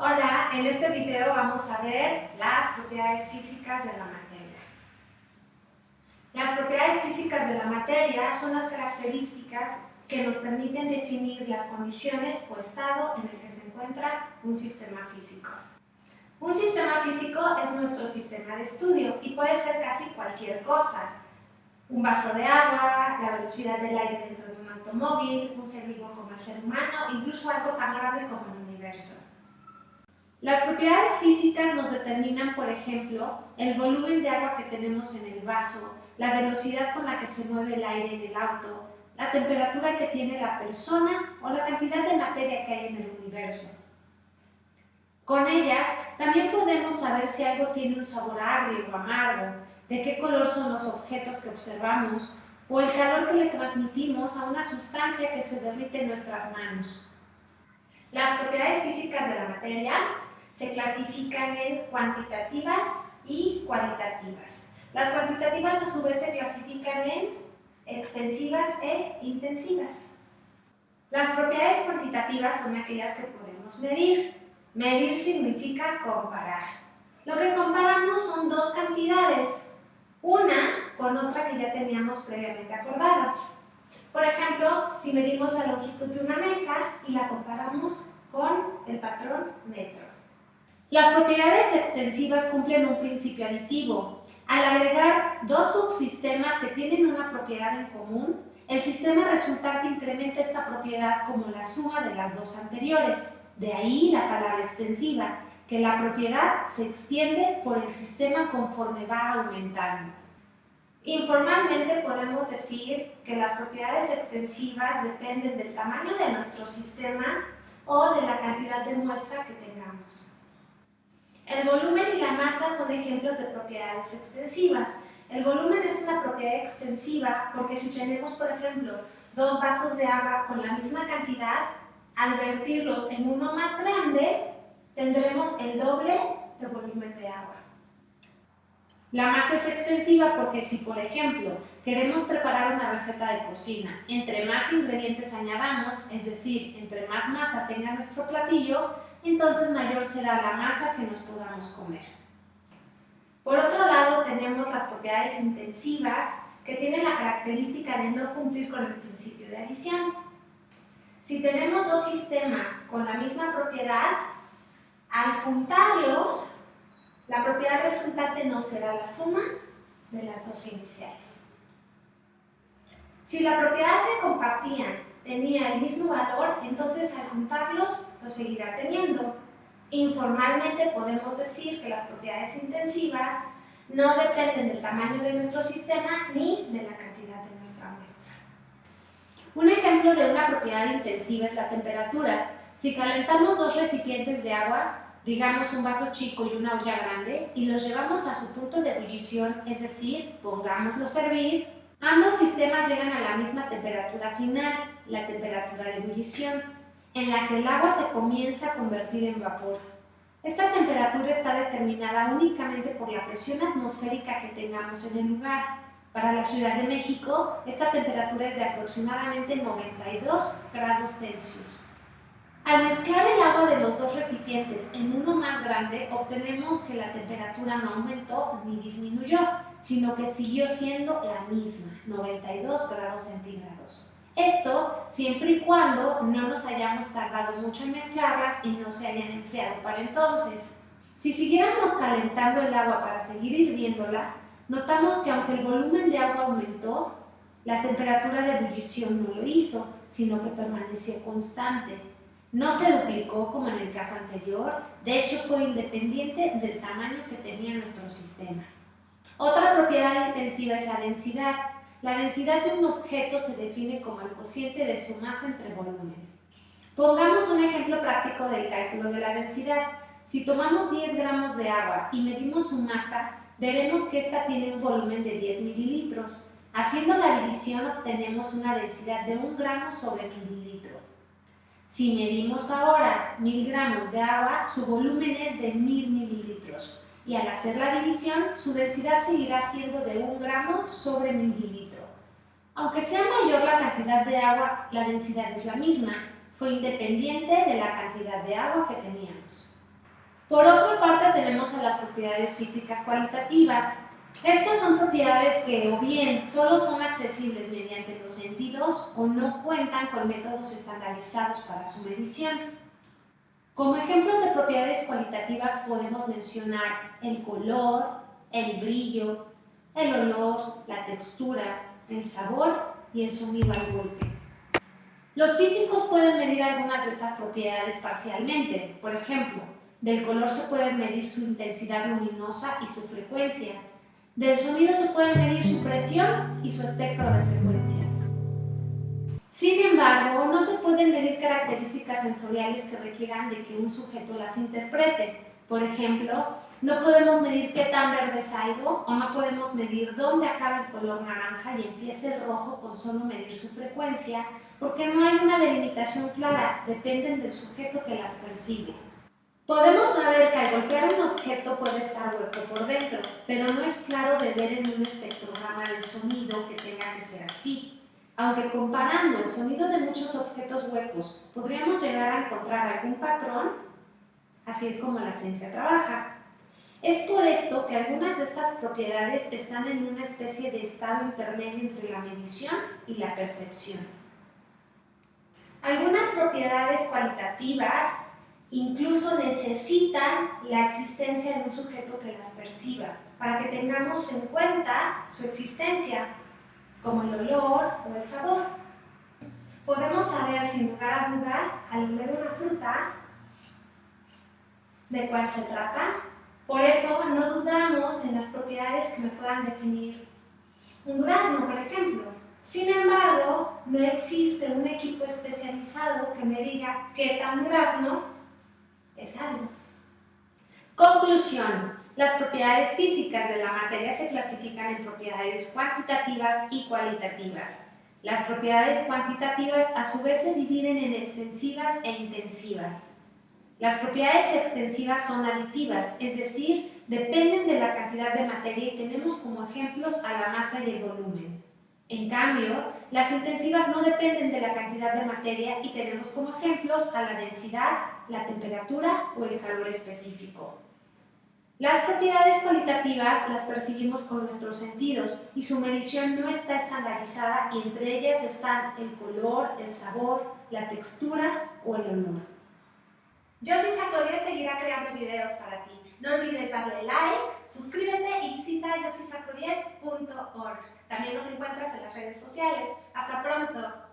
Hola, en este video vamos a ver las propiedades físicas de la materia. Las propiedades físicas de la materia son las características que nos permiten definir las condiciones o estado en el que se encuentra un sistema físico. Un sistema físico es nuestro sistema de estudio y puede ser casi cualquier cosa. Un vaso de agua, la velocidad del aire dentro de un automóvil, un ser vivo como el ser humano, incluso algo tan grande como el universo. Las propiedades físicas nos determinan, por ejemplo, el volumen de agua que tenemos en el vaso, la velocidad con la que se mueve el aire en el auto, la temperatura que tiene la persona o la cantidad de materia que hay en el universo. Con ellas también podemos saber si algo tiene un sabor agrio o amargo, de qué color son los objetos que observamos o el calor que le transmitimos a una sustancia que se derrite en nuestras manos. Las propiedades físicas de la materia se clasifican en cuantitativas y cualitativas. Las cuantitativas a su vez se clasifican en extensivas e intensivas. Las propiedades cuantitativas son aquellas que podemos medir. Medir significa comparar. Lo que comparamos son dos cantidades, una con otra que ya teníamos previamente acordada. Por ejemplo, si medimos la longitud de una mesa y la comparamos con el patrón metro. Las propiedades extensivas cumplen un principio aditivo. Al agregar dos subsistemas que tienen una propiedad en común, el sistema resultante incrementa esta propiedad como la suma de las dos anteriores. De ahí la palabra extensiva, que la propiedad se extiende por el sistema conforme va aumentando. Informalmente podemos decir que las propiedades extensivas dependen del tamaño de nuestro sistema o de la cantidad de muestra que tengamos. El volumen y la masa son ejemplos de propiedades extensivas. El volumen es una propiedad extensiva porque si tenemos, por ejemplo, dos vasos de agua con la misma cantidad, al vertirlos en uno más grande, tendremos el doble de volumen de agua. La masa es extensiva porque si, por ejemplo, queremos preparar una receta de cocina, entre más ingredientes añadamos, es decir, entre más masa tenga nuestro platillo, entonces mayor será la masa que nos podamos comer. Por otro lado, tenemos las propiedades intensivas, que tienen la característica de no cumplir con el principio de adición. Si tenemos dos sistemas con la misma propiedad, al juntarlos, la propiedad resultante no será la suma de las dos iniciales. Si la propiedad que compartían tenía el mismo valor, entonces al juntarlos lo seguirá teniendo. Informalmente podemos decir que las propiedades intensivas no dependen del tamaño de nuestro sistema ni de la cantidad de nuestra muestra. Un ejemplo de una propiedad intensiva es la temperatura. Si calentamos dos recipientes de agua, digamos un vaso chico y una olla grande, y los llevamos a su punto de ebullición, es decir, pongámoslos a hervir, ambos sistemas llegan a la misma temperatura final, la temperatura de ebullición, en la que el agua se comienza a convertir en vapor. Esta temperatura está determinada únicamente por la presión atmosférica que tengamos en el lugar. Para la Ciudad de México, esta temperatura es de aproximadamente 92 grados Celsius. Al mezclar el agua de los dos recipientes en uno más grande, obtenemos que la temperatura no aumentó ni disminuyó, sino que siguió siendo la misma, 92 grados centígrados. Esto siempre y cuando no nos hayamos tardado mucho en mezclarlas y no se hayan enfriado para entonces. Si siguiéramos calentando el agua para seguir hirviéndola, notamos que aunque el volumen de agua aumentó, la temperatura de ebullición no lo hizo, sino que permaneció constante. No se duplicó como en el caso anterior, de hecho fue independiente del tamaño que tenía nuestro sistema. Otra propiedad intensiva es la densidad. La densidad de un objeto se define como el cociente de su masa entre volumen. Pongamos un ejemplo práctico del cálculo de la densidad. Si tomamos 10 gramos de agua y medimos su masa, veremos que esta tiene un volumen de 10 mililitros. Haciendo la división obtenemos una densidad de 1 gramo sobre mililitro. Si medimos ahora 1000 gramos de agua, su volumen es de 1000 mililitros y al hacer la división, su densidad seguirá siendo de 1 gramo sobre mililitro. Aunque sea mayor la cantidad de agua, la densidad es la misma, fue independiente de la cantidad de agua que teníamos. Por otra parte, tenemos a las propiedades físicas cualitativas. Estas son propiedades que o bien solo son accesibles mediante los sentidos o no cuentan con métodos estandarizados para su medición. Como ejemplos de propiedades cualitativas podemos mencionar el color, el brillo, el olor, la textura, el sabor y el sonido al golpe. Los físicos pueden medir algunas de estas propiedades parcialmente. Por ejemplo, del color se puede medir su intensidad luminosa y su frecuencia. Del sonido se puede medir su presión y su espectro de frecuencias. Sin embargo, no se pueden medir características sensoriales que requieran de que un sujeto las interprete. Por ejemplo, no podemos medir qué tan verde es algo o no podemos medir dónde acaba el color naranja y empieza el rojo con solo medir su frecuencia, porque no hay una delimitación clara, dependen del sujeto que las percibe. Podemos saber que al golpear un objeto puede estar hueco por dentro, pero no es claro de ver en un espectrograma del sonido que tenga que ser así. Aunque comparando el sonido de muchos objetos huecos podríamos llegar a encontrar algún patrón, así es como la ciencia trabaja. Es por esto que algunas de estas propiedades están en una especie de estado intermedio entre la medición y la percepción. Algunas propiedades cualitativas incluso necesitan la existencia de un sujeto que las perciba, para que tengamos en cuenta su existencia, como el olor o el sabor. Podemos saber sin lugar a dudas, al oler una fruta, de cuál se trata. Por eso no dudamos en las propiedades que me puedan definir un durazno, por ejemplo. Sin embargo, no existe un equipo especializado que me diga qué tan durazno es algo. Conclusión. Las propiedades físicas de la materia se clasifican en propiedades cuantitativas y cualitativas. Las propiedades cuantitativas a su vez se dividen en extensivas e intensivas. Las propiedades extensivas son aditivas, es decir, dependen de la cantidad de materia y tenemos como ejemplos a la masa y el volumen. En cambio, las intensivas no dependen de la cantidad de materia y tenemos como ejemplos a la densidad, la temperatura o el calor específico. Las propiedades cualitativas las percibimos con nuestros sentidos y su medición no está estandarizada y entre ellas están el color, el sabor, la textura o el olor. Yosi Saco10 seguirá creando videos para ti. No olvides darle like, suscríbete y visita yosisaco10.org. También nos encuentras en las redes sociales. ¡Hasta pronto!